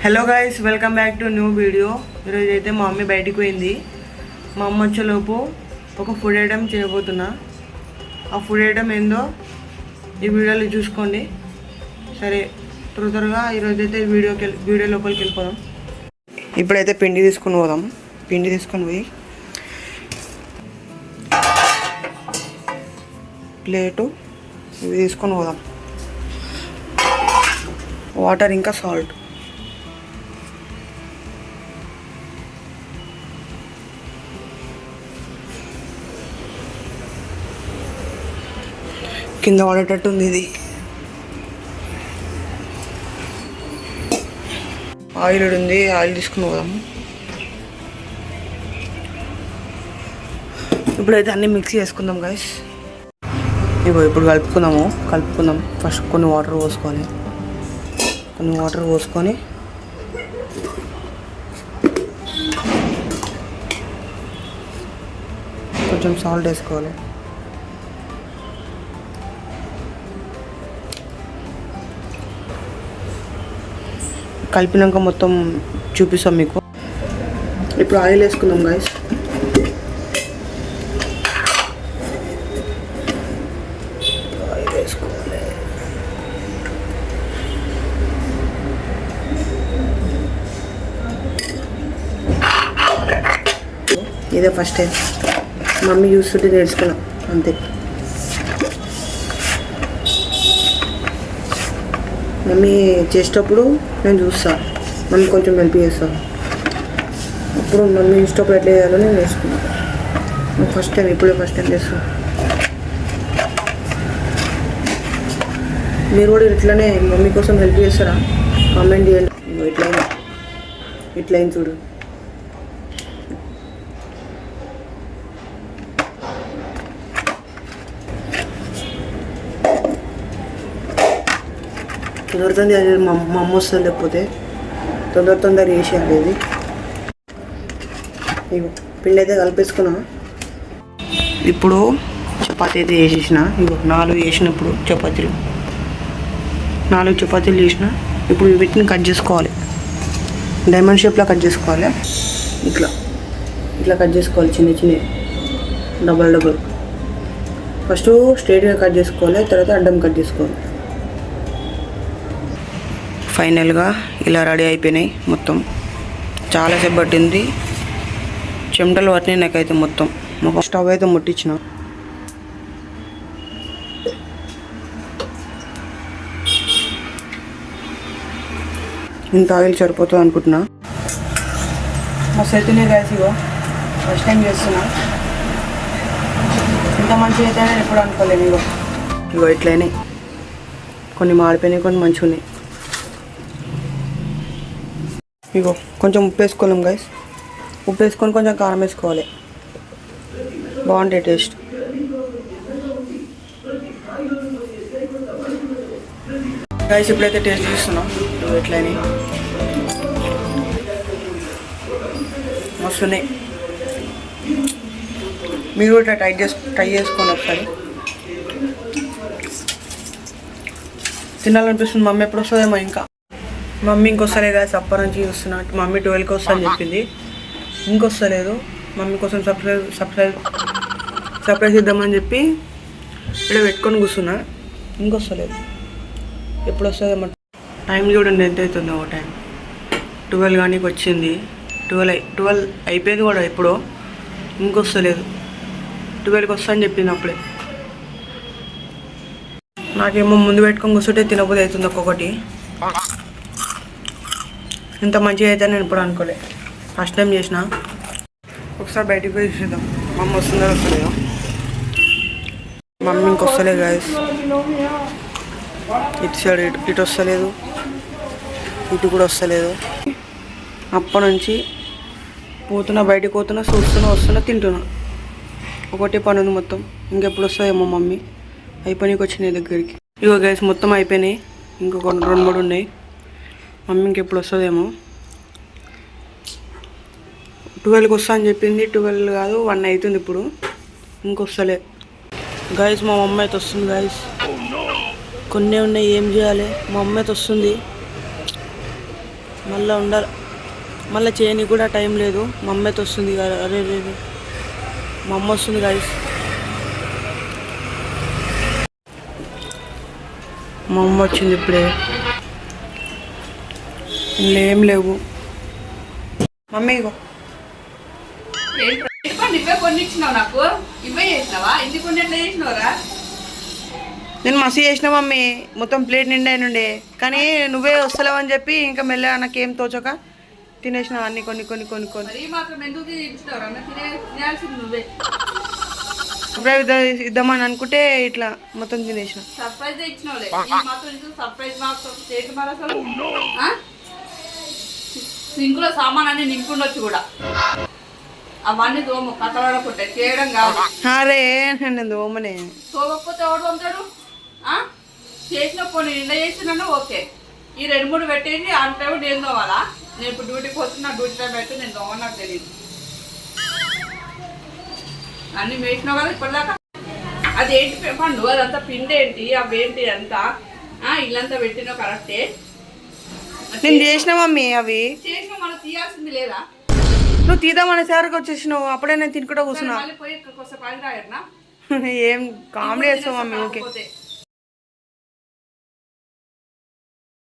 Hello guys, welcome back to new video. ఈరోజు అయితే మా మమ్మీ బయటికి పోయింది. మా అమ్మ వచ్చేలోపు ఒక ఫుడ్ ఐటమ్ చేయబోతున్నా. ఆ ఫుడ్ ఐటమ్ ఏందో ఈ వీడియోలో చూసుకోండి. సరే, త్వరగా ఈరోజు అయితే వీడియో లోపలికి వెళ్ళిపోదాం. ఇప్పుడైతే పిండి తీసుకొని పోదాం. పిండి తీసుకొని పోయి ప్లేటు ఇవి తీసుకొని పోదాం. వాటర్ ఇంకా సాల్ట్. కింద పడేటట్టు ఉంది ఇది. ఆయిల్ ఉంది, ఆయిల్ తీసుకుని పోదాం. ఇప్పుడైతే అన్నీ మిక్స్ చేసుకుందాం గైస్. ఇప్పుడు కలుపుకుందాం. ఫస్ట్ కొన్ని వాటర్ పోసుకొని కొంచెం సాల్ట్ వేసుకోవాలి. కలిపినాక మొత్తం చూపిస్తాం మీకు. ఇప్పుడు ఆయిల్ వేసుకుందాం గైస్. ఆయిల్ వేసుకోవాలి. ఇదే ఫస్ట్ టైం మమ్మీ చూస్తుంటే నేర్చుకున్నా అంతే. మమ్మీ చేసేటప్పుడు నేను చూస్తాను, మమ్మీ కొంచెం హెల్ప్ చేస్తాను. అప్పుడు మమ్మీ ఇష్టప్పుడు ఎట్లా చేయాలో నేను నేర్చుకున్నాను. ఫస్ట్ టైం చేస్తాను. మీరు కూడా ఇట్లానే మమ్మీ కోసం హెల్ప్ చేస్తారా? కామెంట్ చేయండి. ఇట్లయిన చూడు. కుదురుతుంది అది మా అమ్మ వస్తుంది, లేకపోతే తొందర వేసేయాలి. ఇది ఇగో పిండి అయితే కలిపేసుకున్నా. ఇప్పుడు చపాతీ అయితే వేసేసిన. ఇగో 4 వేసినప్పుడు నాలుగు చపాతీలు వేసిన. ఇప్పుడు వీటిని కట్ చేసుకోవాలి. డైమండ్ షేప్లో కట్ చేసుకోవాలి. ఇట్లా కట్ చేసుకోవాలి. చిన్న డబల్. ఫస్ట్ స్ట్రైట్గా కట్ చేసుకోవాలి, తర్వాత అడ్డం కట్ చేసుకోవాలి. ఫైనల్గా ఇలా రెడీ అయిపోయినాయి. మొత్తం చాలాసేపు పట్టింది. చెమటలు పట్టినాయి నాకైతే మొత్తం. స్టవ్ అయితే ముట్టించిన. ఇంత ఆయిల్ సరిపోతుంది అనుకుంటున్నా. మా సెట్నే కాసిగో ఫస్ట్ టైం చేస్తున్నా. ఇంత మంచిగా అయితే ఎప్పుడు అనుకోలేను. ఇగో ఇట్లయినాయి. కొన్ని మాడిపోయినాయి, కొన్ని మంచిగా ఉన్నాయి. ఇగో కొంచెం ఉప్పు వేసుకోలేం గైస్. ఉప్పు వేసుకొని కొంచెం కారం వేసుకోవాలి. బాగుంటాయి టేస్ట్. గైస్ ఇప్పుడైతే టేస్ట్ చేస్తున్నాం. ఎట్లయినా మస్తున్నాయి. మీరు కూడా ట్రై చేసుకోండి ఒకసారి. తినాలనిపిస్తుంది. మమ్మీ ఎప్పుడు వస్తుందేమో. మమ్మీ ఇంకొస్తలే కదా, అప్పటి నుంచి చూస్తున్నా. మమ్మీ 12కి వస్తుందని చెప్పింది, ఇంకొస్తలేదు. మమ్మీ కోసం సర్ప్రైజ్ ఇద్దామని చెప్పి ఇక్కడ పెట్టుకొని కూర్చున్నా. ఇంకొస్తలేదు. ఎప్పుడు వస్తుందేమో. టైం చూడండి ఎంత అవుతుందో. ఒక టైం 12 కానీ వచ్చింది. 12 అయిపోయింది కూడా ఎప్పుడో. ఇంకొస్తలేదు. 12కి వస్తా అని చెప్పింది అప్పుడే. నాకేమో ముందు పెట్టుకొని కూర్చుంటే తినబోదు అవుతుంది ఒక్కొక్కటి. ఇంత మంచిగా అయితే నేను ఇప్పుడు అనుకోలే. ఫస్ట్ టైం చేసిన. ఒకసారి బయటికి పోయి చూద్దాం మమ్మీ వస్తుందో వస్తలేదో. మమ్మీ ఇంకొస్తలేదు గాయస్. ఇటు సైడ్ ఇటు వస్తలేదు, ఇటు కూడా వస్తలేదు. అప్పటి నుంచి బయటికి పోతున్నా, వస్తున్నా, తింటున్నా. ఒకటే పని ఉంది మొత్తం. ఇంకెప్పుడు వస్తాయేమో మమ్మీ. అయిపోయినాయి వచ్చినాయి దగ్గరికి. ఇగో గైస్ మొత్తం అయిపోయినాయి. ఇంకొక 2-3 ఉన్నాయి. మమ్మీ ఇంకెప్పుడు వస్తుందేమో. 12కి వస్తా అని చెప్పింది. 12 కాదు 1 అవుతుంది ఇప్పుడు. ఇంకొస్తలే గైస్. మా మమ్మీ అయితే వస్తుంది గైస్. కొన్ని ఉన్నాయి, ఏం చేయాలి. మా మమ్మీ అయితే వస్తుంది. మళ్ళీ ఉండాలి, మళ్ళీ చేయనికి కూడా టైం లేదు. మా అమ్మ అయితే వస్తుంది కదా. అరే రే రే, మా అమ్మ వస్తుంది గాయస్. మా అమ్మ వచ్చింది ఇప్పుడే. ఏం లేవు మమ్మీ. ఇగో ఇవే కొన్ని ఇచ్చినావు నాకు, ఇవే చేసినావా? ఇంటి కొన్ని ఎట్లా చేసినావురా? నేను మస్తు చేసిన మమ్మీ, మొత్తం ప్లేట్ నిండా నుండే. కానీ నువ్వే వస్తలేవు అని చెప్పి ఇంకా మెల్లగా నాకేం తోచక తినేసిన అన్ని కొన్ని కొన్ని కొన్ని కొన్ని. మరి మాత్రం ఎందుకు ఇచ్చినావురా? తినాల్సింది నువ్వే. సర్ప్రైజ్ ఇద్దామని అనుకుంటే ఇట్లా మొత్తం తినేసిన. సర్ప్రైజ్ ఇచ్చినావులే, మాత్రం సర్ప్రైజ్ మాత్రం స్టేట్ మరి అసలు సింకులో సామాన్ అన్ని నింపుండొచ్చు కూడా. అవన్నీ తోము, కథలాడకుంటే చేయడం కాదు. అరే నేను దోమనే. తోమకపోతే ఎవడు తోముతాడు? చేసిన కొన్ని నిండా చేసినా ఓకే. ఈ 2-3 పెట్టేసి అంటే నేను తోమాలా? నేను ఇప్పుడు డ్యూటీకి వస్తున్నా, డ్యూటీ టైం పెట్టి నేను తోమని నాకు తెలియదు. అన్ని వేసినావు కదా ఇప్పటిదాకా. అదేంటి పండు, అదంతా పిండి ఏంటి, అవేంటి అంతా ఇల్లంతా పెట్టినావు కరెక్టే. నేను చేసిన మమ్మీ అవి. చేసిన మనం తీయాల్సింది లేదా? నువ్వు తీద్దామనే సారికి వచ్చేసినావు. అప్పుడే నేను తినుకుంటా కూర్చున్నా. మళ్ళీ పోయి కొంచెం పని రాయన్నా. ఏం కామెడీ చేస్తావు మమ్మీ. ఓకే.